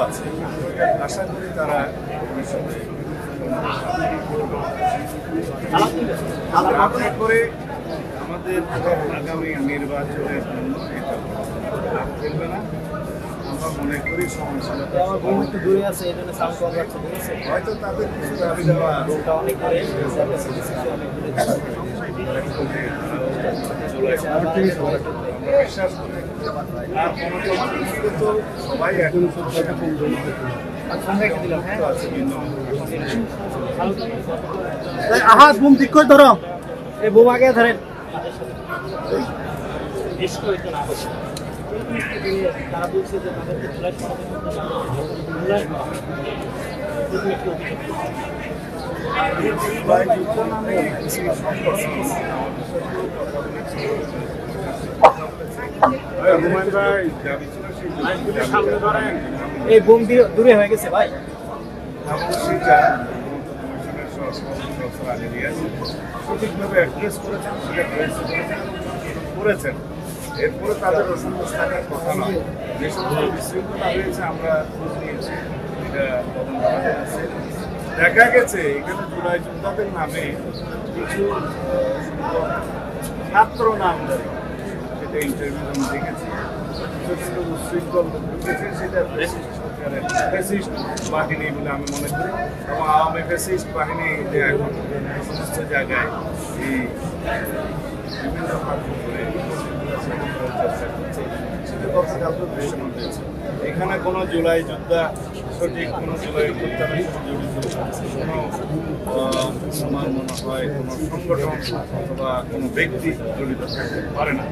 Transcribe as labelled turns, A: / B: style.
A: আছে, আশা করি তারা ভবিষ্যতে আশা করে আমাদের আগামী নির্বাচনের জন্য এটা চলবে না। আমরা মনে করি সহনশীলতা
B: একটু দূরে আছে, এই জন্য সাউন্ড কম যাচ্ছে, ঠিক আছে?
A: হয়তো তাদের কিছু দাবি দেওয়া আছে।
B: রোডটা অনেক দূরে,
A: আমরা বিশ্বাস করি আর গণতন্ত্র তো সবাই এখন আছে, কিন্তু
B: আহাত বুম ঠিক করে ধরো, এই বুম আগে ধরেন। তারা বলছে যে তাদেরকে জুলাই এই বুম দূরে হয়ে গেছে ভাই।
A: সঠিকভাবে অ্যাড্রেস করেছেন, করেছেন। এরপরে তাদের অসন্তোষ থাকার কথা নয়। যে সমস্ত বিশৃঙ্খলা হয়েছে আমরা খোঁজ নিয়েছি, এটা তদন্ত আছে। দেখা গেছে এখানে জুলাই যোদ্ধাদের নামে কিছু ছাত্র নামধারী, সেটা ইন্টারভিউ আমি দেখেছি, ছোট উশৃঙ্খল ঢুকেছে, সেটা ফ্যাসিস্ট সরকারের ফ্যাসিস্ট বাহিনী বলে আমি মনে করি। এবং আওয়ামী ফ্যাসিস্ট বাহিনী যে এখন সমস্ত জায়গায় এই বিভিন্ন মাধ্যম করে চর্চা করছে, সেটা গতকালকে দৃশ্যমান হয়েছে। এখানে কোনো জুলাই যোদ্ধা, সঠিক কোনো জুলাই যোদ্ধার জড়িত কোনো আমার মনে হয় কোনো সংগঠন অথবা কোনো ব্যক্তি জড়িত থাকতে পারে না।